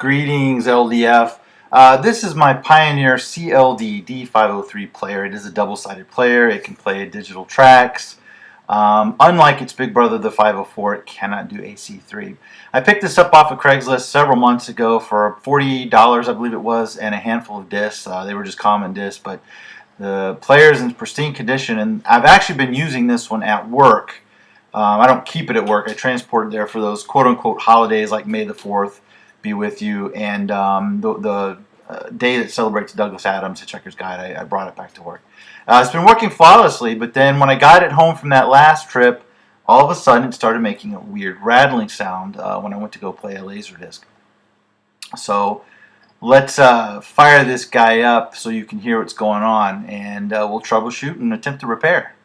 Greetings, LDF. This is my Pioneer CLD D503 player. It is a double-sided player. It can play digital tracks. Unlike its big brother, the 504, it cannot do AC3. I picked this up off of Craigslist several months ago for $40, I believe it was, and a handful of discs. They were just common discs, but the player's in pristine condition, and I've actually been using this one at work. I don't keep it at work. I transport it there for those quote-unquote holidays like May the 4th be with you, and the day that celebrates Douglas Adams, Hitchhiker's Guide, I brought it back to work. It's been working flawlessly, but then when I got it home from that last trip, all of a sudden it started making a weird rattling sound when I went to go play a Laserdisc. So let's fire this guy up so you can hear what's going on, and we'll troubleshoot and attempt to repair.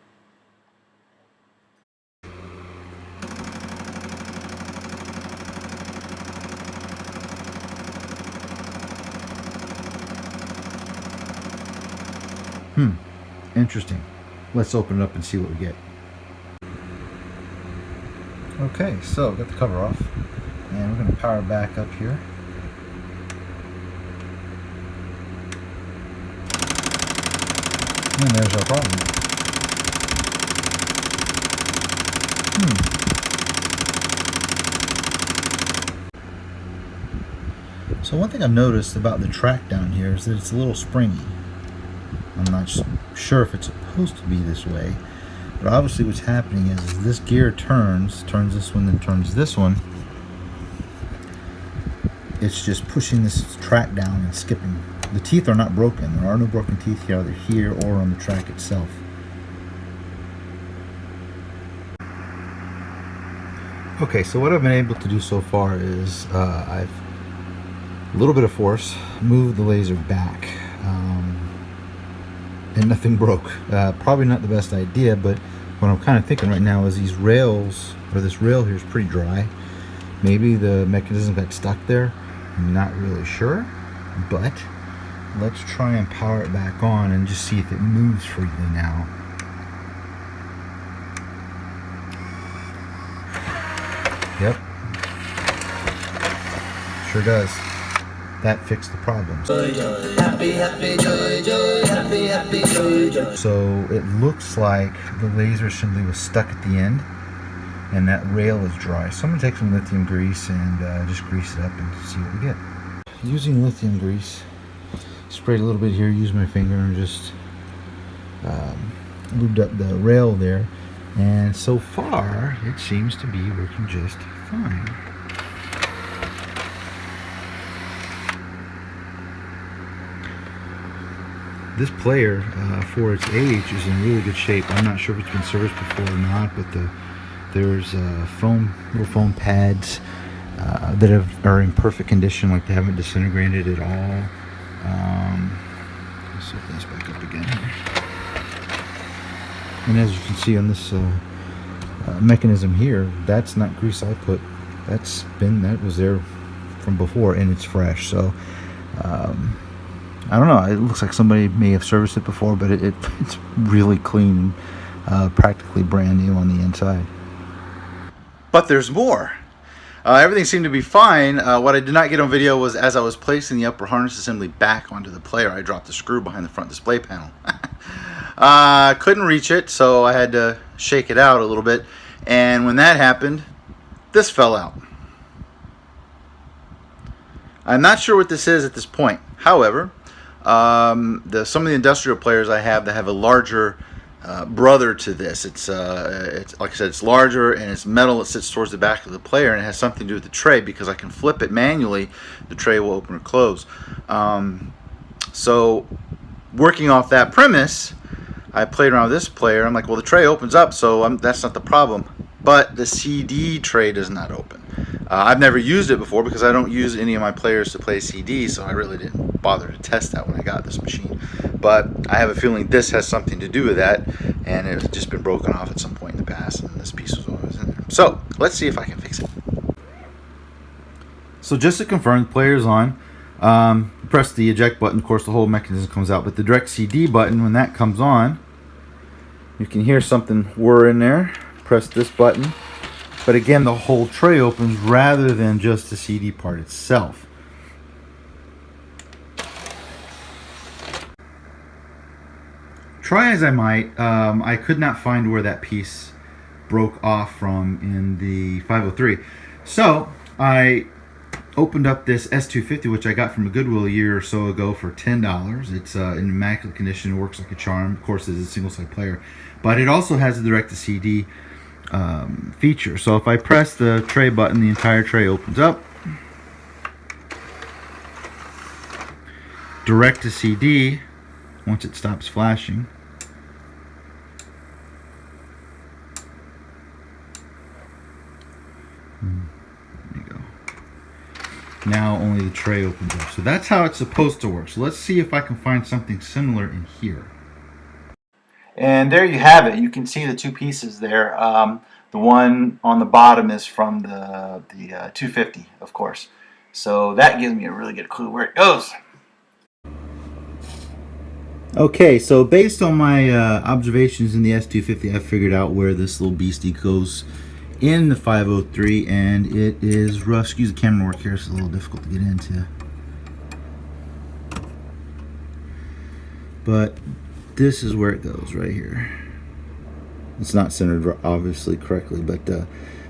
Interesting. Let's open it up and see what we get. Okay, so got the cover off, and we're going to power back up here. And there's our problem. So one thing I've noticed about the track down here is that it's a little springy. I'm not sure if it's supposed to be this way, but obviously what's happening is this gear turns this one, then turns this one. It's just pushing this track down and skipping. The teeth are not broken. There are no broken teeth here, either here or on the track itself. Okay, so what I've been able to do so far is I've a little bit of force, moved the laser back. And nothing broke. Probably not the best idea, but what I'm kind of thinking right now is these rails, or this rail here, is pretty dry. Maybe the mechanism got stuck there. I'm not really sure, but let's try and power it back on and just see if it moves freely now. Yep, sure does. That fixed the problem. Happy, happy, joy, joy, happy, happy, joy, joy. So it looks like the laser assembly was stuck at the end, and that rail is dry. So I'm going to take some lithium grease and just grease it up and see what we get. Using lithium grease, sprayed a little bit here, used my finger and just lubed up the rail there. And so far, it seems to be working just fine. This player, for its age, is in really good shape. I'm not sure if it's been serviced before or not, but there's little foam pads that are in perfect condition, like they haven't disintegrated at all. Let's open this back up again. And as you can see on this mechanism here, that's not grease I put. That was there from before, and it's fresh. So I don't know, it looks like somebody may have serviced it before, but it's really clean, practically brand new on the inside. But there's more. Everything seemed to be fine. What I did not get on video was as I was placing the upper harness assembly back onto the player, I dropped the screw behind the front display panel. Couldn't reach it, so I had to shake it out a little bit, and when that happened, this fell out. I'm not sure what this is at this point. However, some of the industrial players I have that have a larger brother to this. It's like I said, it's larger and it's metal. It sits towards the back of the player, and it has something to do with the tray because I can flip it manually. The tray will open or close. So working off that premise, I played around with this player. I'm like, well, the tray opens up, so that's not the problem. But the CD tray does not open. I've never used it before because I don't use any of my players to play CDs, so I really didn't bother to test that when I got this machine. But I have a feeling this has something to do with that, and it's just been broken off at some point in the past, and this piece was always in there. So let's see if I can fix it. So just to confirm, the player's on. Press the eject button, of course the whole mechanism comes out, but the direct CD button, when that comes on, you can hear something whir in there. Press this button, but again the whole tray opens rather than just the CD part itself. try as I might, I could not find where that piece broke off from in the 503. So I opened up this S250, which I got from a Goodwill a year or so ago for $10. It's in immaculate condition, works like a charm. Of course, it's a single-side player, but it also has a direct-to-CD feature. So if I press the tray button, the entire tray opens up. Direct-to-CD, once it stops flashing. There you go. Now only the tray opens up. So that's how it's supposed to work. So let's see if I can find something similar in here. And there you have it. You can see the two pieces there. The one on the bottom is from the 250, of course. So that gives me a really good clue where it goes. Okay, so based on my observations in the S250, I figured out where this little beastie goes in the 503, and it is rough. Excuse the camera work here, it's a little difficult to get into. But this is where it goes, right here. It's not centered obviously correctly, but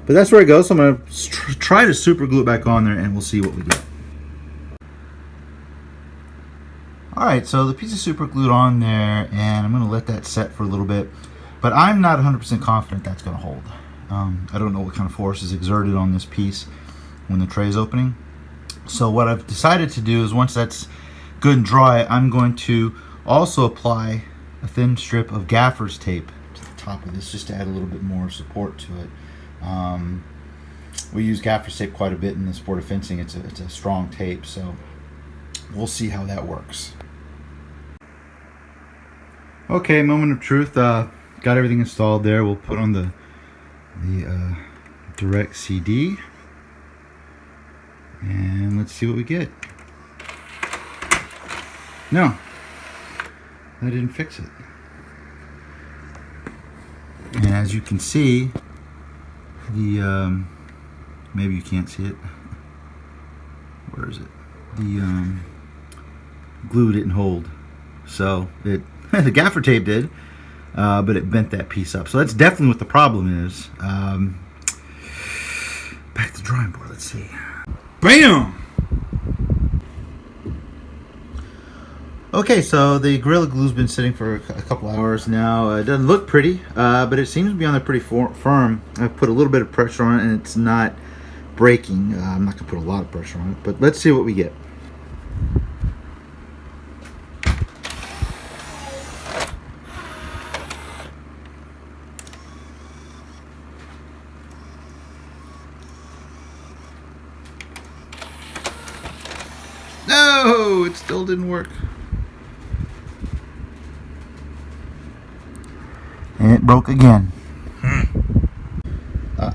that's where it goes. So I'm going to try to super glue it back on there, and we'll see what we get. Alright, so the piece is super glued on there, and I'm going to let that set for a little bit, but I'm not 100% confident that's going to hold. I don't know what kind of force is exerted on this piece when the tray is opening. So what I've decided to do is, once that's good and dry, I'm going to also apply a thin strip of gaffer's tape to the top of this, just to add a little bit more support to it. We use gaffer's tape quite a bit in the sport of fencing. It's a strong tape, so we'll see how that works. Okay, moment of truth. Got everything installed there. We'll put on the direct CD, and let's see what we get. No, that didn't fix it. And as you can see, the maybe you can't see it. Where is it? The glue didn't hold, so it the gaffer tape did, but it bent that piece up. So that's definitely what the problem is. Back to the drawing board. Let's see. Bam! Okay, so the Gorilla Glue's been sitting for a couple hours now. It doesn't look pretty, but it seems to be on there pretty firm. I've put a little bit of pressure on it, and it's not breaking. I'm not going to put a lot of pressure on it, but let's see what we get. No, it still didn't work. And it broke again.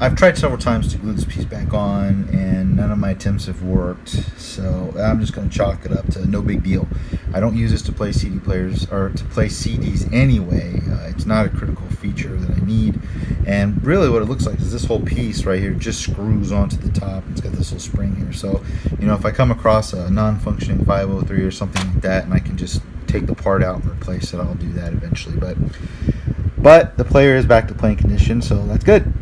I've tried several times to glue this piece back on, and none of my attempts have worked, so I'm just going to chalk it up to no big deal. I don't use this to play CD players, or to play CDs anyway. It's not a critical feature that I need, and really what it looks like is this whole piece right here just screws onto the top. It's got this little spring here, so you know, if I come across a non-functioning 503 or something like that, and I can just take the part out and replace it, I'll do that eventually. But the player is back to playing condition, so that's good.